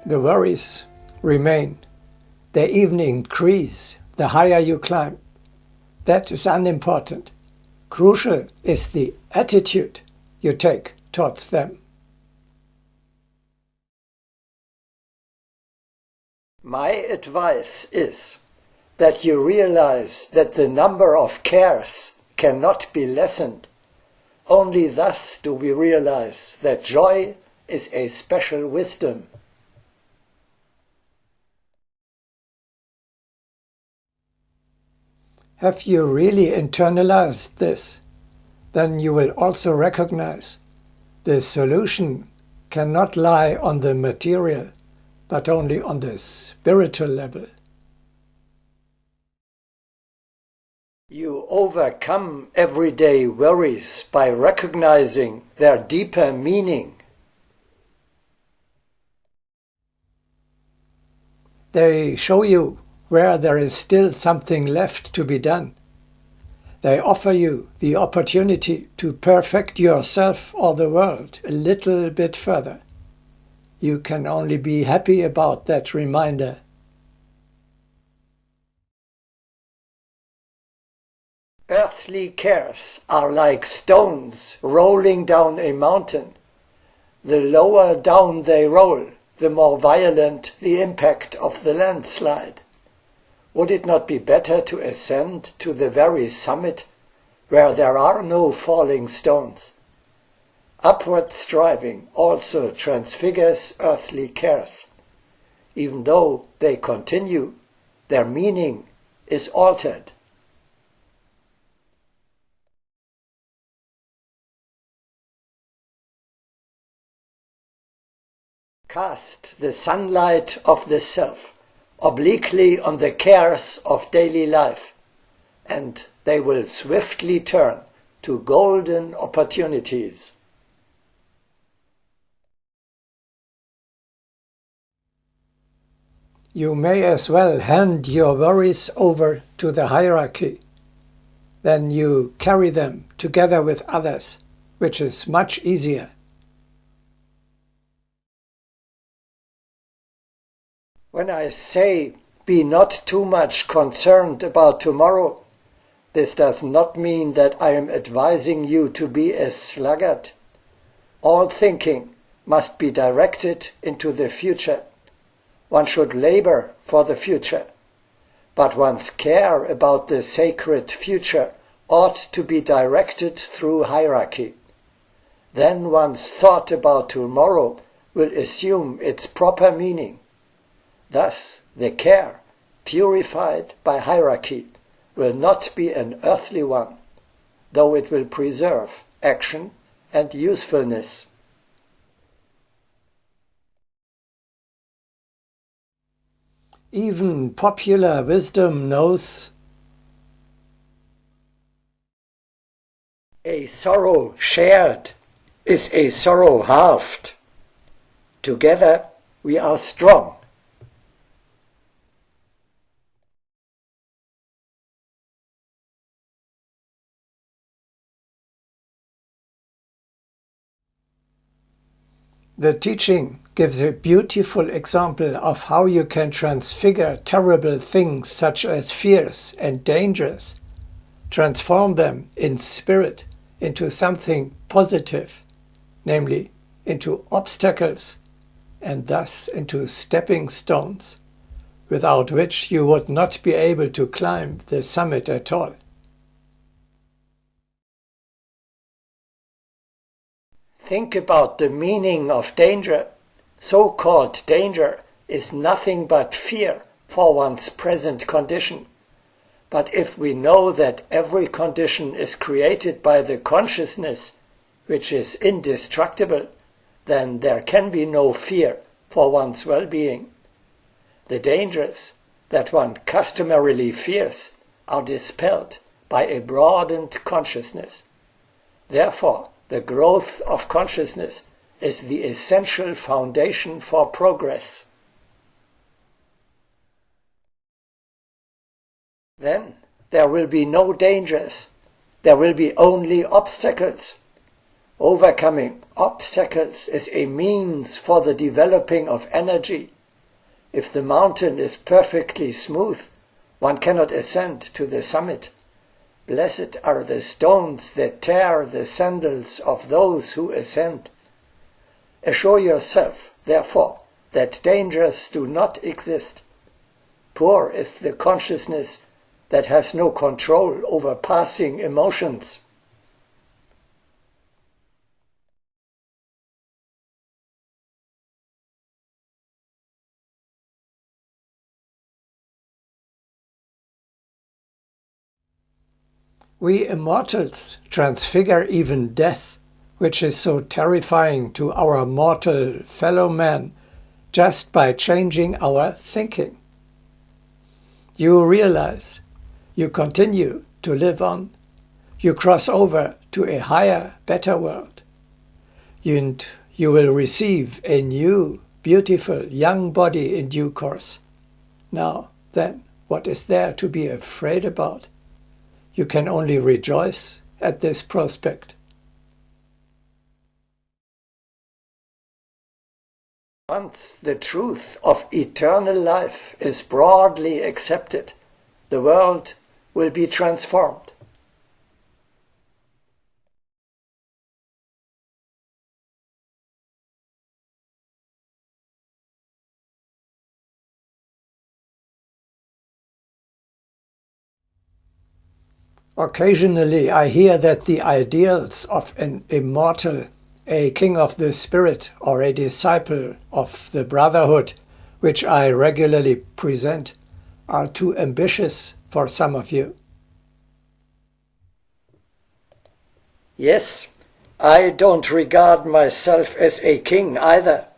The worries remain. They even increase the higher you climb. That is unimportant. Crucial is the attitude you take towards them. My advice is that you realize that the number of cares cannot be lessened. Only thus do we realize that joy is a special wisdom. Have you really internalized this? Then you will also recognize the solution cannot lie on the material, but only on the spiritual level. You overcome everyday worries by recognizing their deeper meaning. They show you where there is still something left to be done. They offer you the opportunity to perfect yourself or the world a little bit further. You can only be happy about that reminder. Earthly cares are like stones rolling down a mountain. The lower down they roll, the more violent the impact of the landslide. Would it not be better to ascend to the very summit, where there are no falling stones? Upward striving also transfigures earthly cares. Even though they continue, their meaning is altered. Cast the sunlight of the self obliquely on the cares of daily life, and they will swiftly turn to golden opportunities. You may as well hand your worries over to the hierarchy. Then you carry them together with others, which is much easier. When I say be not too much concerned about tomorrow, this does not mean that I am advising you to be a sluggard. All thinking must be directed into the future. One should labor for the future, but one's care about the sacred future ought to be directed through hierarchy. Then one's thought about tomorrow will assume its proper meaning. Thus, the care, purified by hierarchy, will not be an earthly one, though it will preserve action and usefulness. Even popular wisdom knows a sorrow shared is a sorrow halved. Together we are strong. The teaching gives a beautiful example of how you can transfigure terrible things such as fears and dangers, transform them in spirit into something positive, namely into obstacles, and thus into stepping stones, without which you would not be able to climb the summit at all. Think about the meaning of danger. So-called danger is nothing but fear for one's present condition. But if we know that every condition is created by the consciousness, which is indestructible, then there can be no fear for one's well-being. The dangers that one customarily fears are dispelled by a broadened consciousness. Therefore, the growth of consciousness is the essential foundation for progress. Then there will be no dangers. There will be only obstacles. Overcoming obstacles is a means for the developing of energy If the mountain is perfectly smooth, one cannot ascend to the summit. Blessed are the stones that tear the sandals of those who ascend. Assure yourself, therefore, that dangers do not exist. Poor is the consciousness that has no control over passing emotions. We immortals transfigure even death, which is so terrifying to our mortal fellow man, just by changing our thinking. You realize, you continue to live on, you cross over to a higher, better world, and you will receive a new, beautiful, young body in due course. Now, then, what is there to be afraid about? You can only rejoice at this prospect. Once the truth of eternal life is broadly accepted, the world will be transformed. Occasionally I hear that the ideals of an immortal, a king of the spirit, or a disciple of the brotherhood, which I regularly present, are too ambitious for some of you. Yes, I don't regard myself as a king either,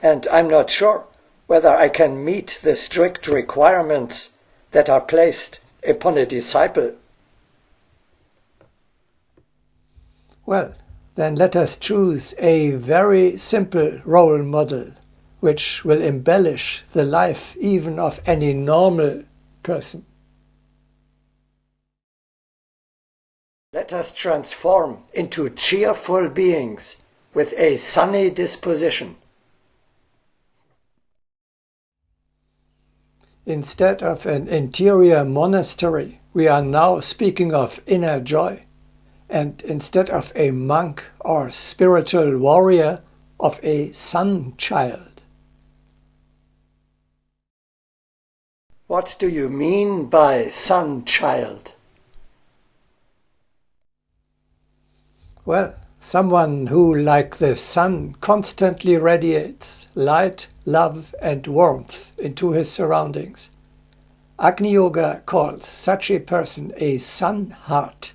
and I'm not sure whether I can meet the strict requirements that are placed upon a disciple. Well, then let us choose a very simple role model, which will embellish the life even of any normal person. Let us transform into cheerful beings with a sunny disposition. Instead of an interior monastery, we are now speaking of inner joy. And instead of a monk or spiritual warrior, of a sun child. What do you mean by sun child? Well, someone who, like the sun, constantly radiates light, love and warmth into his surroundings. Agni Yoga calls such a person a sun heart.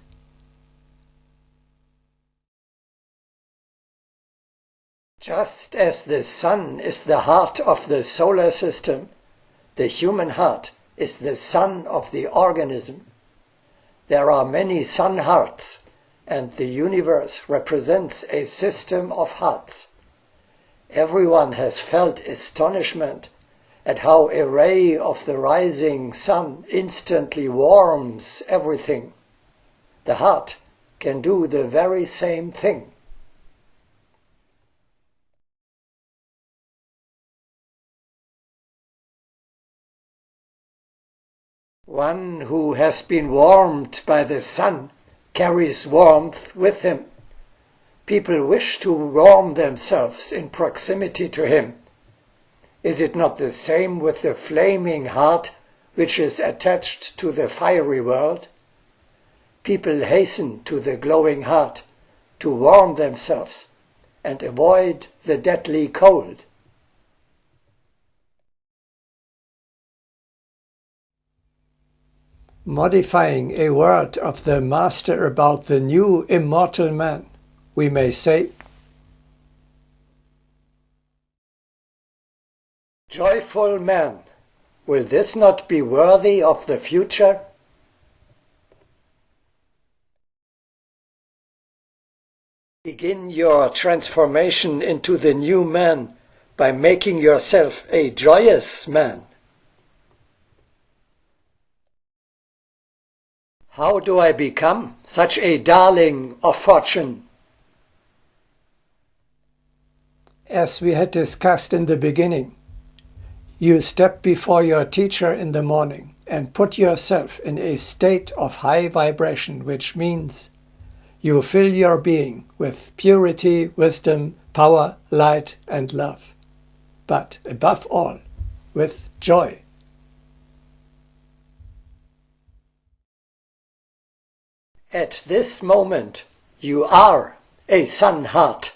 Just as the sun is the heart of the solar system, the human heart is the sun of the organism. There are many sun hearts, and the universe represents a system of hearts. Everyone has felt astonishment at how a ray of the rising sun instantly warms everything. The heart can do the very same thing. One who has been warmed by the sun carries warmth with him. People wish to warm themselves in proximity to him. Is it not the same with the flaming heart which is attached to the fiery world? People hasten to the glowing heart to warm themselves and avoid the deadly cold. Modifying a word of the Master about the new immortal man, we may say, joyful man, will this not be worthy of the future? Begin your transformation into the new man by making yourself a joyous man. How do I become such a darling of fortune? As we had discussed in the beginning, You step before your teacher in the morning and put yourself in a state of high vibration, which means you fill your being with purity, wisdom, power, light, and love. But above all, with joy. At this moment, you are a sun heart.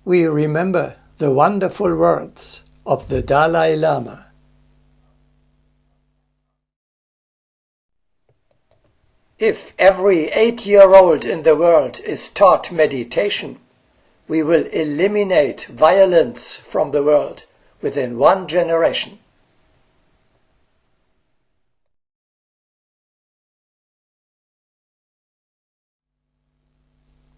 We remember the wonderful words of the Dalai Lama. If every 8-year-old in the world is taught meditation, we will eliminate violence from the world within 1 generation.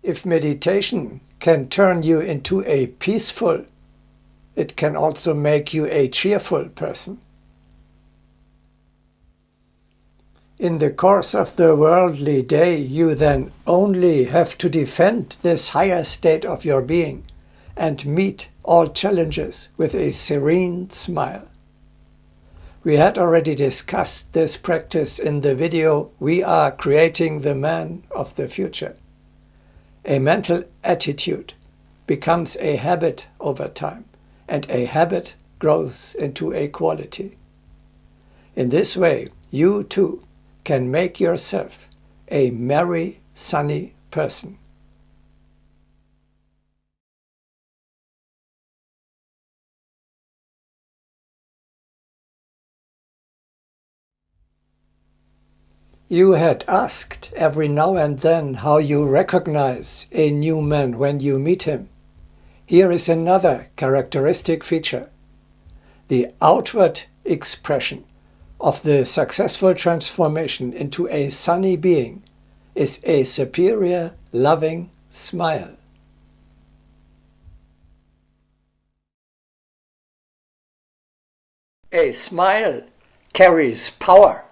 If meditation can turn you into a peaceful, it can also make you a cheerful person. In the course of the worldly day, you then only have to defend this higher state of your being and meet all challenges with a serene smile. We had already discussed this practice in the video "We Are Creating the Man of the Future." A mental attitude becomes a habit over time, and a habit grows into a quality. In this way, you too can make yourself a merry, sunny person. You had asked every now and then how you recognize a new man when you meet him. Here is another characteristic feature. The outward expression of the successful transformation into a sunny being is a superior, loving smile. A smile carries power.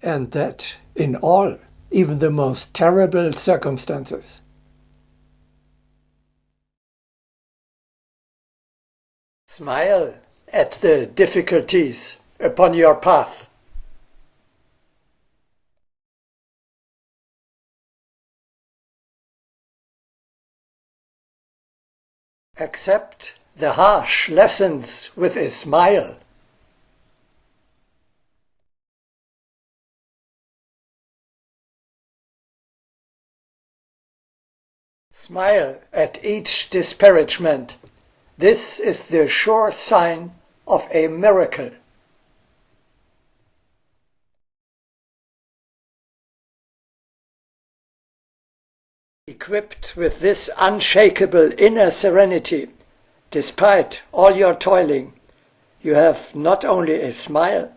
And that in all, even the most terrible circumstances. Smile at the difficulties upon your path. Accept the harsh lessons with a smile. Smile at each disparagement. This is the sure sign of a miracle. Equipped with this unshakable inner serenity, despite all your toiling, you have not only a smile,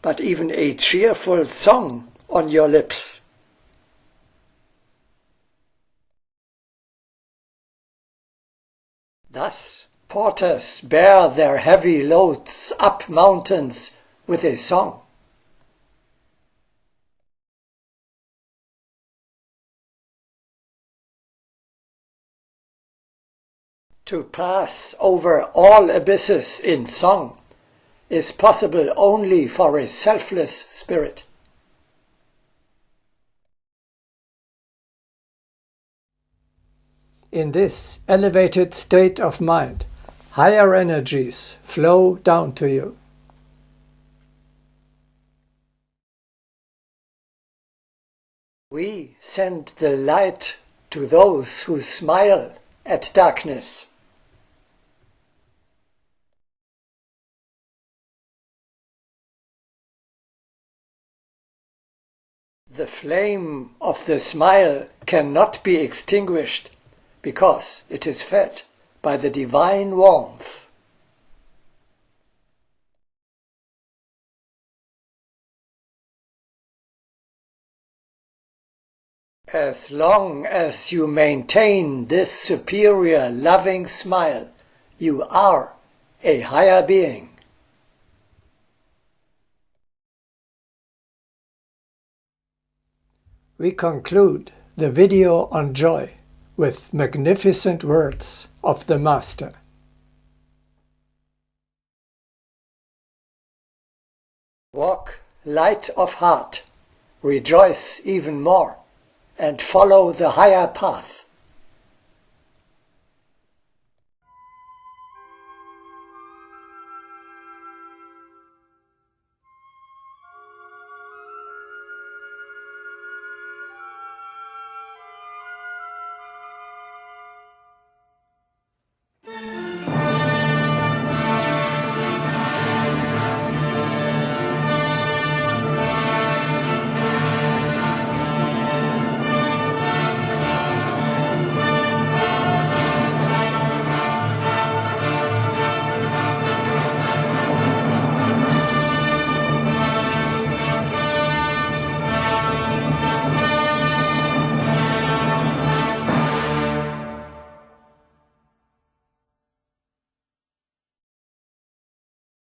but even a cheerful song on your lips. Thus, porters bear their heavy loads up mountains with a song. To pass over all abysses in song is possible only for a selfless spirit. In this elevated state of mind, higher energies flow down to you. We send the light to those who smile at darkness. The flame of the smile cannot be extinguished, because it is fed by the divine warmth. As long as you maintain this superior, loving smile, you are a higher being. We conclude the video on joy with magnificent words of the Master. Walk light of heart, rejoice even more, and follow the higher path.